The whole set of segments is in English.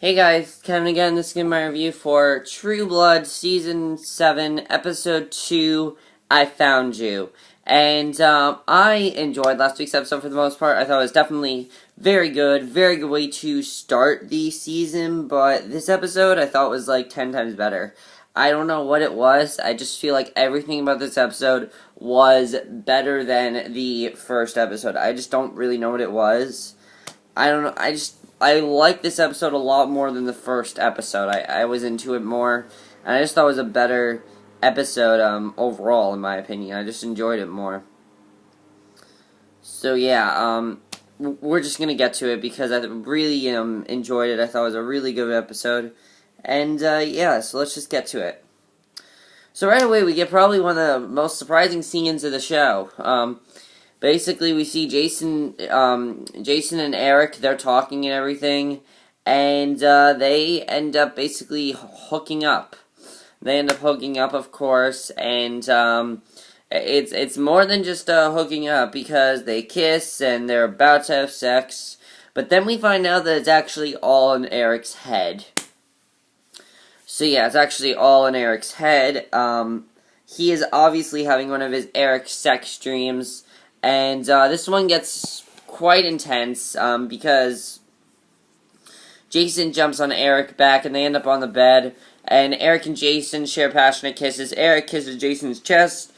Hey guys, Kevin again. This is my review for True Blood Season 7, Episode 2, I Found You. And I enjoyed last week's episode for the most part. I thought it was definitely very good way to start the season, but this episode I thought was like 10 times better. I don't know what it was, I just feel like everything about this episode was better than the first episode. I just don't really know what it was. I don't know, I like this episode a lot more than the first episode. I was into it more, and I just thought it was a better episode overall, in my opinion. I just enjoyed it more. So yeah, we're just gonna get to it because I really enjoyed it. I thought it was a really good episode, and yeah, so let's just get to it. So right away we get probably one of the most surprising scenes of the show. Basically, we see Jason and Eric, they're talking and everything, and they end up basically hooking up. They end up hooking up, of course, and it's more than just hooking up, because they kiss and they're about to have sex, but then we find out that it's actually all in Eric's head. So yeah, it's actually all in Eric's head. He is obviously having one of his Eric sex dreams. And this one gets quite intense because Jason jumps on Eric back and they end up on the bed. And Eric and Jason share passionate kisses. Eric kisses Jason's chest.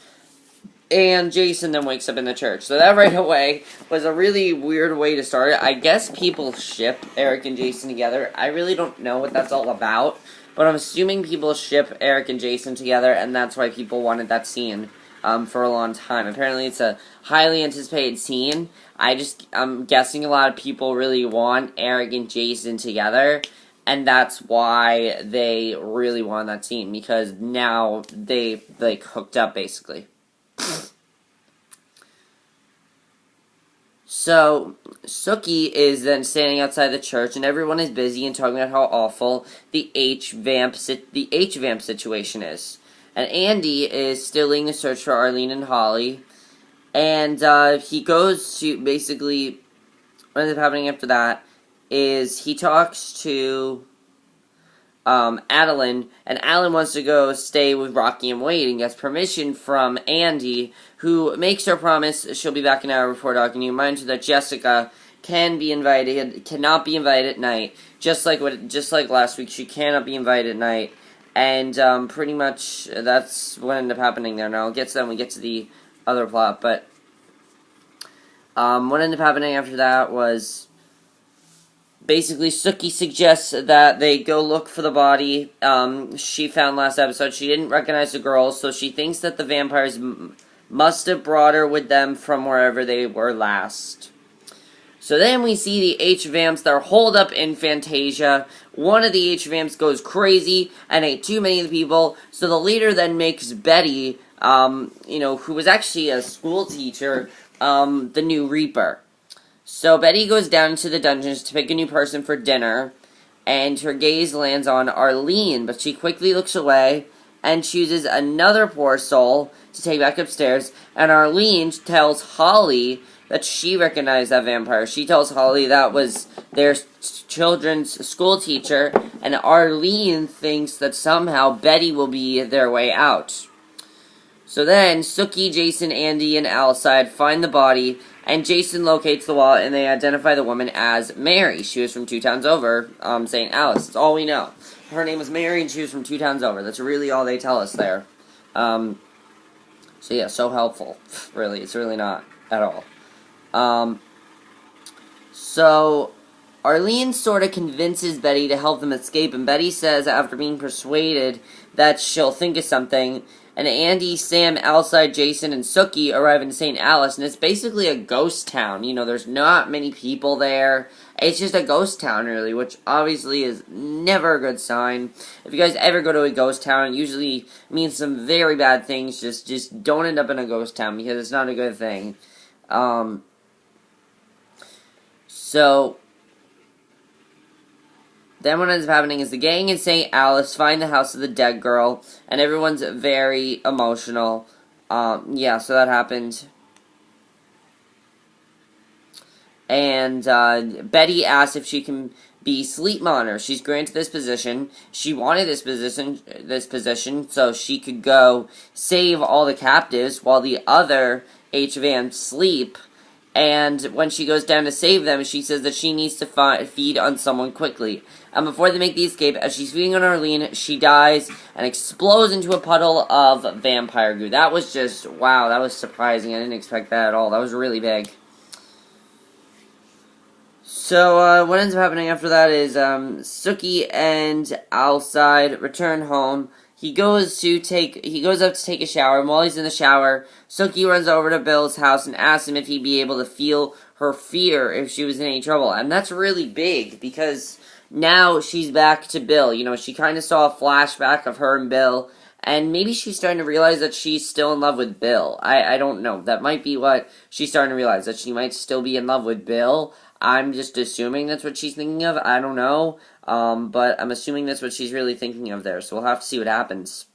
And Jason then wakes up in the church. So that right away was a really weird way to start it. I guess people ship Eric and Jason together. I really don't know what that's all about. But I'm assuming people ship Eric and Jason together. And that's why people wanted that scene. For a long time. Apparently it's a highly anticipated scene. I'm guessing a lot of people really want Eric and Jason together, and that's why they really want that scene, because now they, like, hooked up, basically. So, Sookie is then standing outside the church, and everyone is busy and talking about how awful the H-vamp situation is. And Andy is still leading the search for Arlene and Holly. And he goes to, basically, what ends up happening after that is he talks to Adylin, and Adylin wants to go stay with Rocky and Wade and gets permission from Andy, who makes her promise she'll be back an hour before talking to you. Mind you that Jessica cannot be invited at night. Just like last week, she cannot be invited at night. And pretty much that's what ended up happening there. Now, I'll get to that when we get to the other plot, but what ended up happening after that was basically Sookie suggests that they go look for the body she found last episode. She didn't recognize the girl, so she thinks that the vampires must have brought her with them from wherever they were last. So then we see the H-vamps that are holed up in Fantasia. One of the H-vamps goes crazy and ate too many of the people, so the leader then makes Betty, who was actually a school teacher, the new Reaper. So Betty goes down into the dungeons to pick a new person for dinner, and her gaze lands on Arlene, but she quickly looks away and chooses another poor soul to take back upstairs, and Arlene tells Holly that she recognized that vampire. She tells Holly that was their children's school teacher, and Arlene thinks that somehow Betty will be their way out. So then, Sookie, Jason, Andy, and Alcide find the body, and Jason locates the wallet, and they identify the woman as Mary. She was from 2 towns over, St. Alice. That's all we know. Her name was Mary, and she was from 2 towns over. That's really all they tell us there. So yeah, so helpful. Really, it's really not at all. So Arlene sort of convinces Betty to help them escape, and Betty says, after being persuaded, that she'll think of something, and Andy, Sam, Alcide, Jason, and Sookie arrive in St. Alice, and it's basically a ghost town. You know, there's not many people there. It's just a ghost town, really, which obviously is never a good sign. If you guys ever go to a ghost town, it usually means some very bad things. Just don't end up in a ghost town, because it's not a good thing. So then what ends up happening is the gang in St. Alice find the house of the dead girl, and everyone's very emotional. Yeah, so that happened. And Betty asks if she can be sleep monitor. She's granted this position. She wanted this position so she could go save all the captives while the other HVAMs sleep. And when she goes down to save them, she says that she needs to feed on someone quickly. And before they make the escape, as she's feeding on Arlene, she dies and explodes into a puddle of vampire goo. That was just, wow, that was surprising. I didn't expect that at all. That was really big. So, what ends up happening after that is, Sookie and Alcide return home. He goes up to take a shower, and while he's in the shower, Sookie runs over to Bill's house and asks him if he'd be able to feel her fear if she was in any trouble. And that's really big, because now she's back to Bill. You know, she kind of saw a flashback of her and Bill, and maybe she's starting to realize that she's still in love with Bill. I don't know. That might be what she's starting to realize, that she might still be in love with Bill. I'm just assuming that's what she's thinking of. I don't know. But I'm assuming that's what she's really thinking of there. So we'll have to see what happens.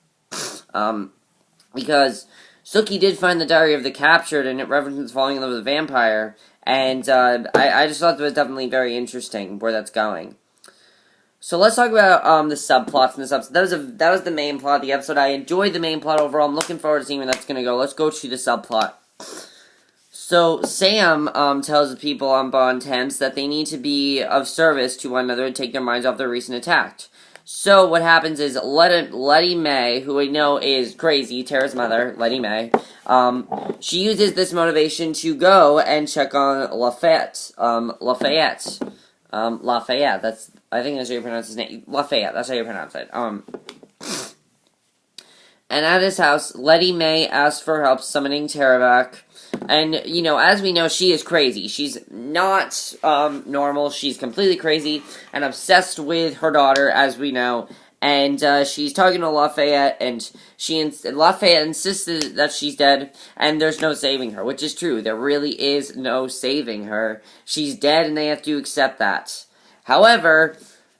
Because Sookie did find the diary of the captured, and it references falling in love with a vampire. And I just thought that was definitely very interesting where that's going. So let's talk about the subplots in this episode. That was the main plot of the episode. I enjoyed the main plot overall. I'm looking forward to seeing where that's going to go. Let's go to the subplot. So, Sam tells the people on Bon Temps that they need to be of service to one another and take their minds off their recent attack. So, what happens is Letty Mae, who we know is crazy, Tara's mother, Letty Mae, she uses this motivation to go and check on Lafayette. Lafayette, I think that's how you pronounce his name. Lafayette, that's how you pronounce it. And at his house, Letty Mae asks for help summoning Tara back. And, you know, as we know, she is crazy. She's not normal. She's completely crazy and obsessed with her daughter, as we know. And she's talking to Lafayette, and Lafayette insisted that she's dead, and there's no saving her, which is true. There really is no saving her. She's dead, and they have to accept that. However,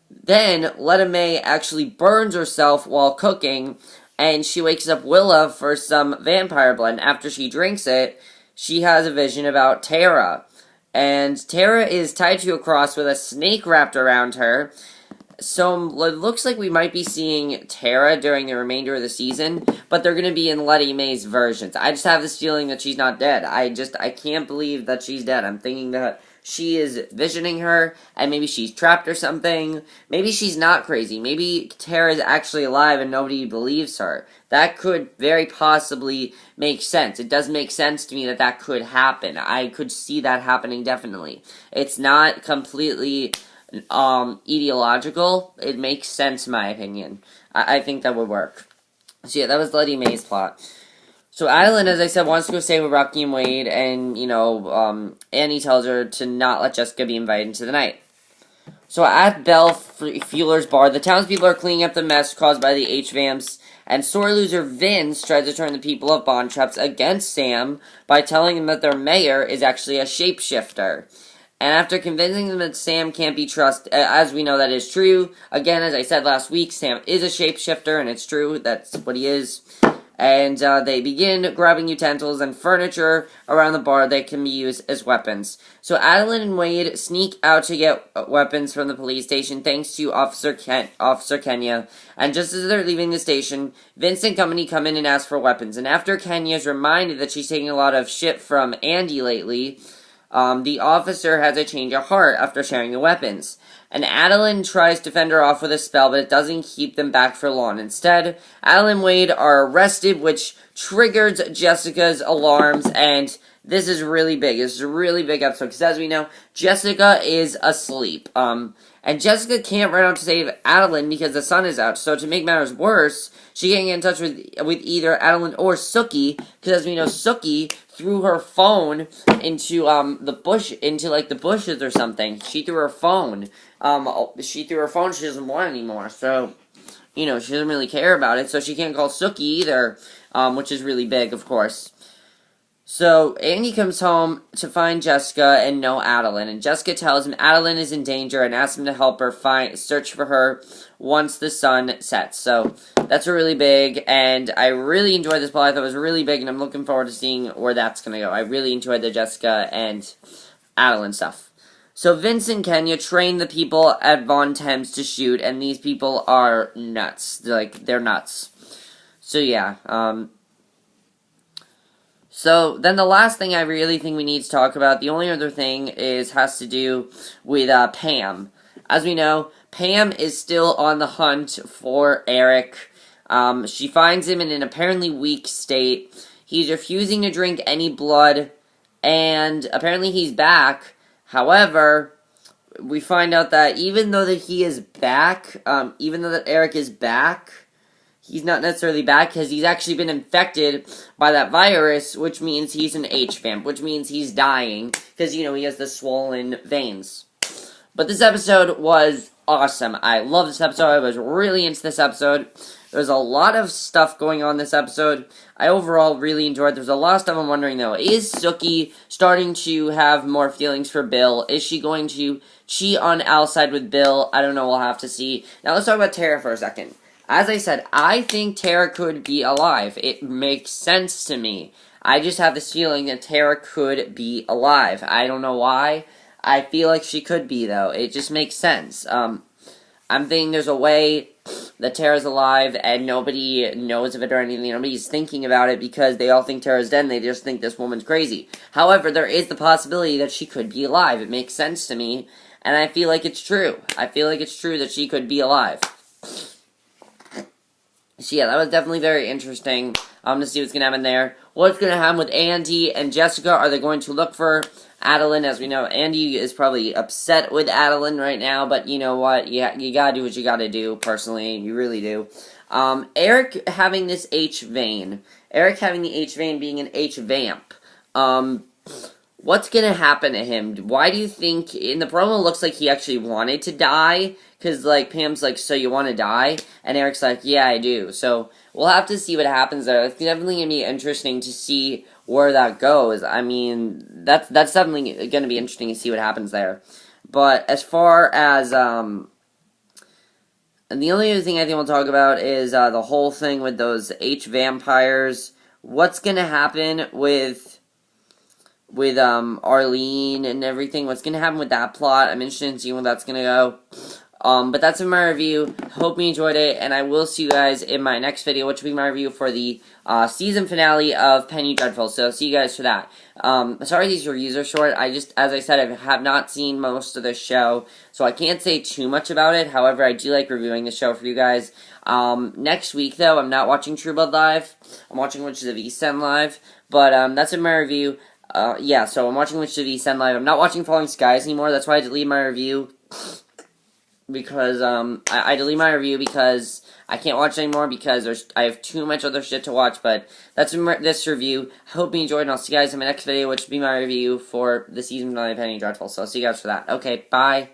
then Letty Mae actually burns herself while cooking, and she wakes up Willa for some vampire blood. And after she drinks it, she has a vision about Tara. And Tara is tied to a cross with a snake wrapped around her. So it looks like we might be seeing Tara during the remainder of the season, but they're going to be in Letty Mae's versions. I just have this feeling that she's not dead. I can't believe that she's dead. I'm thinking that she is visioning her, and maybe she's trapped or something. Maybe she's not crazy. Maybe Tara's actually alive and nobody believes her. That could very possibly make sense. It does make sense to me that that could happen. I could see that happening, definitely. It's not completely ideological. It makes sense, in my opinion. I think that would work. So yeah, that was Letty Mae's plot. So Adylin, as I said, wants to go stay with Rocky and Wade, and, you know, Annie tells her to not let Jessica be invited into the night. So at Belle Fueller's bar, the townspeople are cleaning up the mess caused by the HVAMs, and sore loser Vince tries to turn the people of Bon Temps against Sam by telling them that their mayor is actually a shapeshifter. And after convincing them that Sam can't be trusted, as we know that is true, again, as I said last week, Sam is a shapeshifter, and it's true, that's what he is. And they begin grabbing utensils and furniture around the bar that can be used as weapons. So Adylin and Wade sneak out to get weapons from the police station thanks to Officer Kenya. And just as they're leaving the station, Vince and company come in and ask for weapons. And after Kenya is reminded that she's taking a lot of shit from Andy lately, the officer has a change of heart after sharing the weapons. And Adylin tries to fend her off with a spell, but it doesn't keep them back for long. Instead, Adylin and Wade are arrested, which triggers Jessica's alarms, and this is really big. This is a really big episode, because as we know, Jessica is asleep. And Jessica can't run out to save Adylin because the sun is out. So to make matters worse, she can't get in touch with either Adylin or Sookie, because as we know, Sookie threw her phone into the bushes or something. She threw her phone. She doesn't want anymore. So, you know, she doesn't really care about it. So she can't call Sookie either, which is really big, of course. So, Andy comes home to find Jessica and no Adylin, and Jessica tells him Adylin is in danger and asks him to help her search for her once the sun sets. So, that's really big, and I really enjoyed this plot. I thought it was really big, and I'm looking forward to seeing where that's going to go. I really enjoyed the Jessica and Adylin stuff. So Vince and Kenya train the people at Bon Temps to shoot, and these people are nuts. They're nuts. So yeah, so then the last thing I really think we need to talk about, the only other thing has to do with Pam. As we know, Pam is still on the hunt for Eric. She finds him in an apparently weak state. He's refusing to drink any blood, and apparently he's back. However, we find out that even though that he is back, even though that Eric is back, he's not necessarily back because he's actually been infected by that virus, which means he's an H-vamp, which means he's dying because, you know, he has the swollen veins. But this episode was awesome. I love this episode. I was really into this episode. There's a lot of stuff going on this episode. I overall really enjoyed it. There's a lot of stuff I'm wondering, though. Is Sookie starting to have more feelings for Bill? Is she going to cheat on Al's side with Bill? I don't know. We'll have to see. Now, let's talk about Tara for a second. As I said, I think Tara could be alive. It makes sense to me. I just have this feeling that Tara could be alive. I don't know why. I feel like she could be, though. It just makes sense. I'm thinking there's a way that Tara's alive and nobody knows of it or anything. Nobody's thinking about it because they all think Tara's dead and they just think this woman's crazy. However, there is the possibility that she could be alive. It makes sense to me, and I feel like it's true. I feel like it's true that she could be alive. So yeah, that was definitely very interesting to see what's going to happen there. What's going to happen with Andy and Jessica? Are they going to look for Adylin? As we know, Andy is probably upset with Adylin right now, but you know what? You gotta do what you gotta do, personally. You really do. Eric having this H-vein. Eric having the H-vein being an H-vamp. What's gonna happen to him? Why do you think... In the promo, it looks like he actually wanted to die. Because, like, Pam's like, so you want to die? And Eric's like, yeah, I do. So, we'll have to see what happens there. It's definitely going to be interesting to see where that goes. I mean, that's definitely going to be interesting to see what happens there. But, as far as, and the only other thing I think we'll talk about is, the whole thing with those H-vampires. What's going to happen with Arlene and everything? What's going to happen with that plot? I'm interested in seeing where that's going to go. But that's in my review. Hope you enjoyed it, and I will see you guys in my next video, which will be my review for the season finale of Penny Dreadful. So see you guys for that. Sorry these reviews are short. As I said, I have not seen most of the show, so I can't say too much about it. However, I do like reviewing the show for you guys. Next week, though, I'm not watching True Blood live. I'm watching Witches of East End live, but that's in my review. Yeah, so I'm watching Witches of East End live. I'm not watching Falling Skies anymore. That's why I deleted my review. Because, I delete my review because I can't watch it anymore because I have too much other shit to watch, but that's this review. I hope you enjoyed, and I'll see you guys in my next video, which will be my review for the season finale of Penny Dreadful, so I'll see you guys for that. Okay, bye.